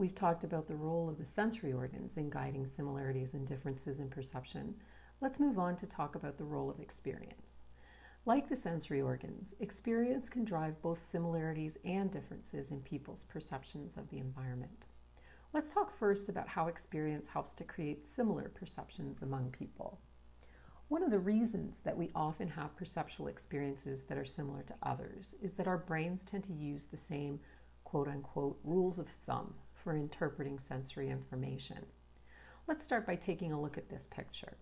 we've talked about the role of the sensory organs in guiding similarities and differences in perception, let's move on to talk about the role of experience. Like the sensory organs, experience can drive both similarities and differences in people's perceptions of the environment. Let's talk first about how experience helps to create similar perceptions among people. One of the reasons that we often have perceptual experiences that are similar to others is that our brains tend to use the same quote-unquote rules of thumb for interpreting sensory information. Let's start by taking a look at this picture.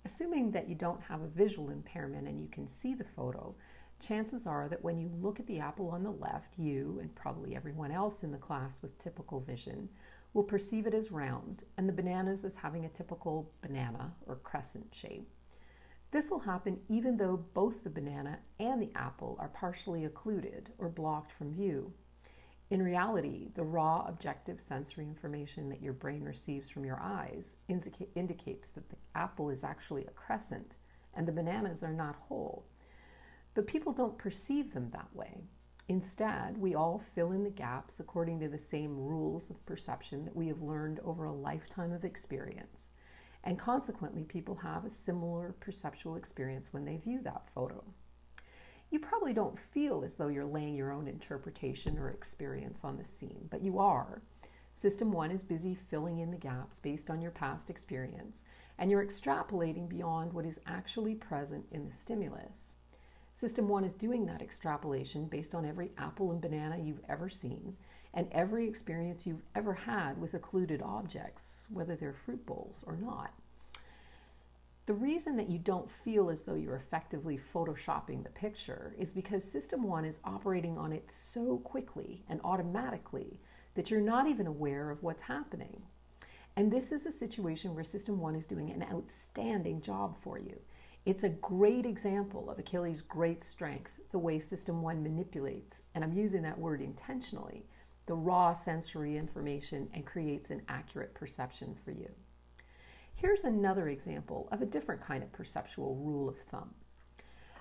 Assuming that you don't have a visual impairment and you can see the photo, chances are that when you look at the apple on the left, you, and probably everyone else in the class with typical vision, will perceive it as round and the bananas as having a typical banana or crescent shape. This will happen even though both the banana and the apple are partially occluded or blocked from view. In reality, the raw objective sensory information that your brain receives from your eyes indicates that the apple is actually a crescent and the bananas are not whole. But people don't perceive them that way. Instead, we all fill in the gaps according to the same rules of perception that we have learned over a lifetime of experience. And consequently, people have a similar perceptual experience when they view that photo. You probably don't feel as though you're laying your own interpretation or experience on the scene, but you are. System 1 is busy filling in the gaps based on your past experience, and you're extrapolating beyond what is actually present in the stimulus. System 1 is doing that extrapolation based on every apple and banana you've ever seen and every experience you've ever had with occluded objects, whether they're fruit bowls or not. The reason that you don't feel as though you're effectively photoshopping the picture is because System 1 is operating on it so quickly and automatically that you're not even aware of what's happening. And this is a situation where System 1 is doing an outstanding job for you. It's a great example of Achilles' great strength, the way System 1 manipulates, and I'm using that word intentionally, the raw sensory information and creates an accurate perception for you. Here's another example of a different kind of perceptual rule of thumb.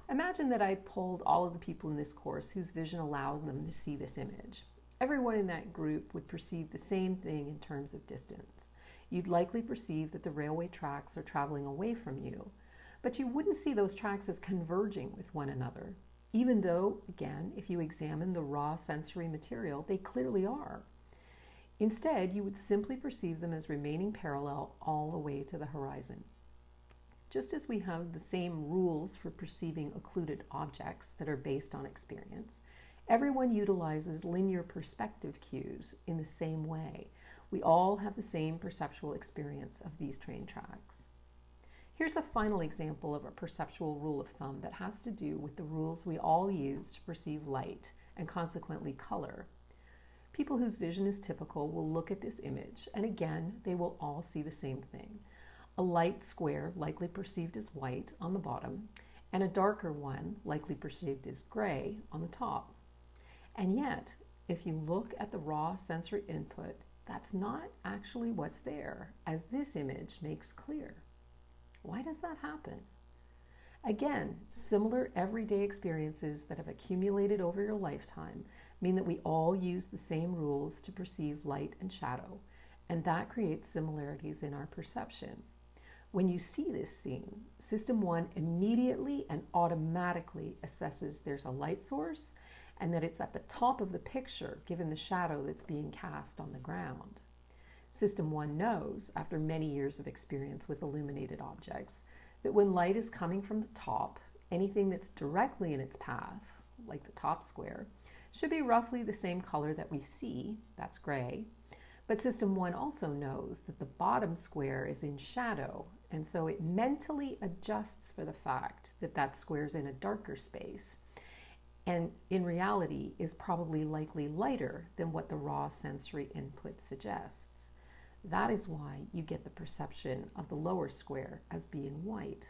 Imagine that I polled all of the people in this course whose vision allows them to see this image. Everyone in that group would perceive the same thing in terms of distance. You'd likely perceive that the railway tracks are traveling away from you, but you wouldn't see those tracks as converging with one another, even though, again, if you examine the raw sensory material, they clearly are. Instead, you would simply perceive them as remaining parallel all the way to the horizon. Just as we have the same rules for perceiving occluded objects that are based on experience, everyone utilizes linear perspective cues in the same way. We all have the same perceptual experience of these train tracks. Here's a final example of a perceptual rule of thumb that has to do with the rules we all use to perceive light and consequently color. People whose vision is typical will look at this image, and again, they will all see the same thing. A light square, likely perceived as white, on the bottom, and a darker one, likely perceived as gray, on the top. And yet, if you look at the raw sensory input, that's not actually what's there, as this image makes clear. Why does that happen? Again, similar everyday experiences that have accumulated over your lifetime mean that we all use the same rules to perceive light and shadow, and that creates similarities in our perception. When you see this scene, System 1 immediately and automatically assesses there's a light source and that it's at the top of the picture given the shadow that's being cast on the ground. System 1 knows, after many years of experience with illuminated objects, that when light is coming from the top, anything that's directly in its path, like the top square, should be roughly the same color that we see, that's gray. But System 1 also knows that the bottom square is in shadow, and so it mentally adjusts for the fact that that square's in a darker space, and in reality is probably likely lighter than what the raw sensory input suggests. That is why you get the perception of the lower square as being white.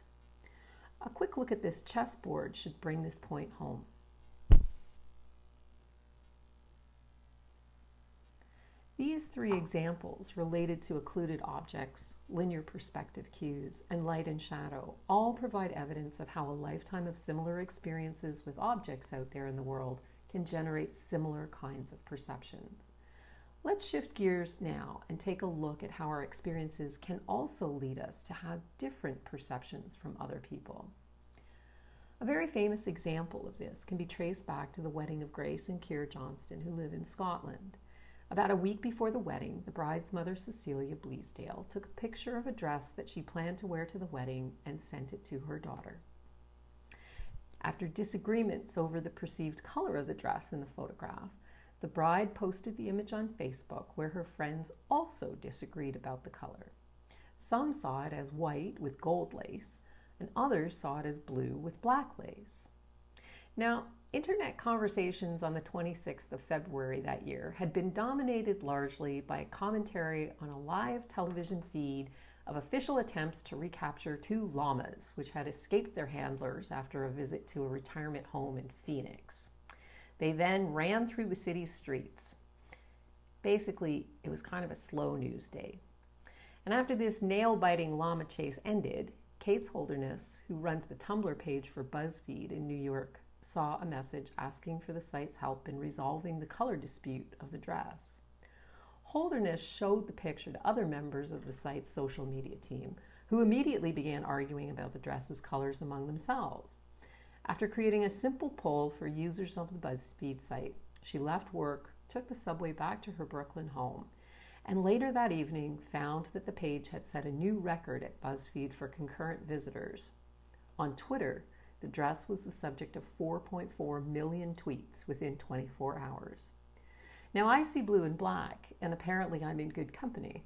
A quick look at this chessboard should bring this point home. These three examples related to occluded objects, linear perspective cues, and light and shadow all provide evidence of how a lifetime of similar experiences with objects out there in the world can generate similar kinds of perceptions. Let's shift gears now and take a look at how our experiences can also lead us to have different perceptions from other people. A very famous example of this can be traced back to the wedding of Grace and Keir Johnston, who live in Scotland. About a week before the wedding, the bride's mother, Cecilia Bleasdale, took a picture of a dress that she planned to wear to the wedding and sent it to her daughter. After disagreements over the perceived color of the dress in the photograph, the bride posted the image on Facebook, where her friends also disagreed about the color. Some saw it as white with gold lace, and others saw it as blue with black lace. Now, internet conversations on the 26th of February that year had been dominated largely by a commentary on a live television feed of official attempts to recapture two llamas, which had escaped their handlers after a visit to a retirement home in Phoenix. They then ran through the city's streets. Basically, it was kind of a slow news day. And after this nail-biting llama chase ended, Kate Holderness, who runs the Tumblr page for BuzzFeed in New York, saw a message asking for the site's help in resolving the color dispute of the dress. Holderness showed the picture to other members of the site's social media team, who immediately began arguing about the dress's colors among themselves. After creating a simple poll for users of the BuzzFeed site, she left work, took the subway back to her Brooklyn home, and later that evening found that the page had set a new record at BuzzFeed for concurrent visitors. On Twitter, the dress was the subject of 4.4 million tweets within 24 hours. Now, I see blue and black, and apparently I'm in good company.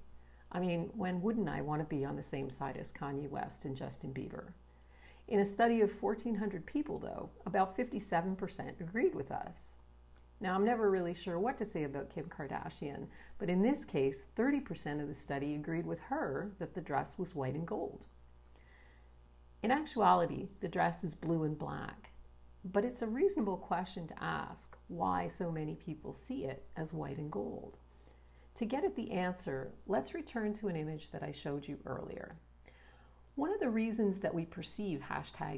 I mean, when wouldn't I want to be on the same side as Kanye West and Justin Bieber? In a study of 1,400 people, though, about 57% agreed with us. Now, I'm never really sure what to say about Kim Kardashian, but in this case, 30% of the study agreed with her that the dress was white and gold. In actuality, the dress is blue and black, but it's a reasonable question to ask why so many people see it as white and gold. To get at the answer, let's return to an image that I showed you earlier. One of the reasons that we perceive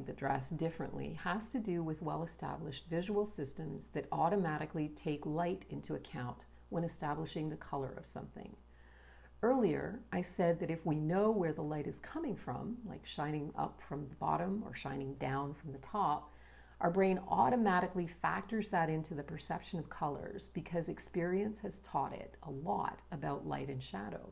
#the dress differently has to do with well-established visual systems that automatically take light into account when establishing the color of something. Earlier, I said that if we know where the light is coming from, like shining up from the bottom or shining down from the top, our brain automatically factors that into the perception of colors because experience has taught it a lot about light and shadow.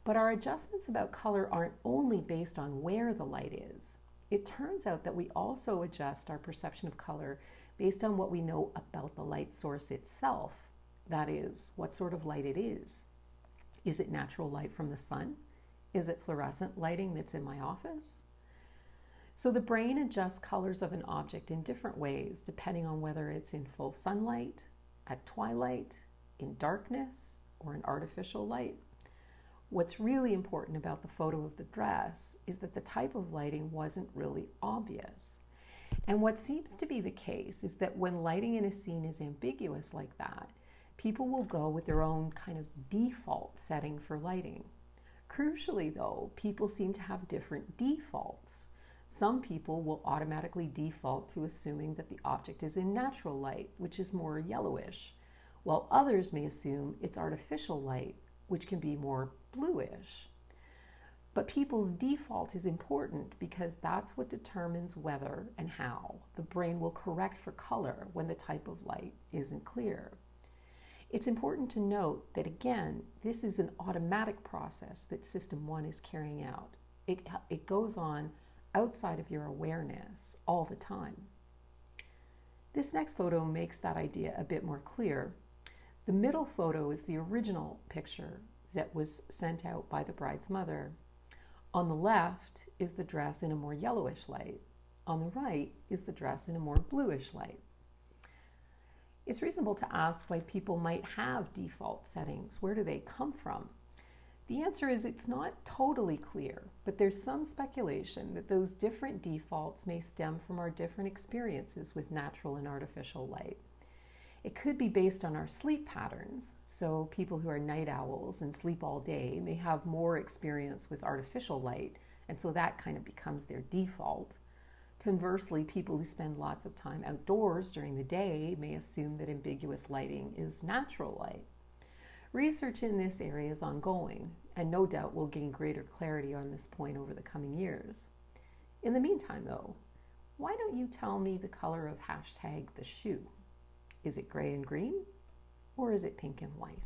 But our adjustments about color aren't only based on where the light is. It turns out that we also adjust our perception of color based on what we know about the light source itself. That is, what sort of light it is. Is it natural light from the sun? Is it fluorescent lighting that's in my office? So the brain adjusts colors of an object in different ways depending on whether it's in full sunlight, at twilight, in darkness, or in artificial light. What's really important about the photo of the dress is that the type of lighting wasn't really obvious. And what seems to be the case is that when lighting in a scene is ambiguous like that, people will go with their own kind of default setting for lighting. Crucially, though, people seem to have different defaults. Some people will automatically default to assuming that the object is in natural light, which is more yellowish, while others may assume it's artificial light, which can be more bluish. But people's default is important because that's what determines whether and how the brain will correct for color when the type of light isn't clear. It's important to note that, again, this is an automatic process that System 1 is carrying out. It goes on outside of your awareness all the time. This next photo makes that idea a bit more clear. The middle photo is the original picture that was sent out by the bride's mother. On the left is the dress in a more yellowish light. On the right is the dress in a more bluish light. It's reasonable to ask why people might have default settings. Where do they come from? The answer is it's not totally clear, but there's some speculation that those different defaults may stem from our different experiences with natural and artificial light. It could be based on our sleep patterns, so people who are night owls and sleep all day may have more experience with artificial light, and so that kind of becomes their default. Conversely, people who spend lots of time outdoors during the day may assume that ambiguous lighting is natural light. Research in this area is ongoing, and no doubt we'll gain greater clarity on this point over the coming years. In the meantime, though, why don't you tell me the color of hashtag the shoe? Is it gray and green, or is it pink and white?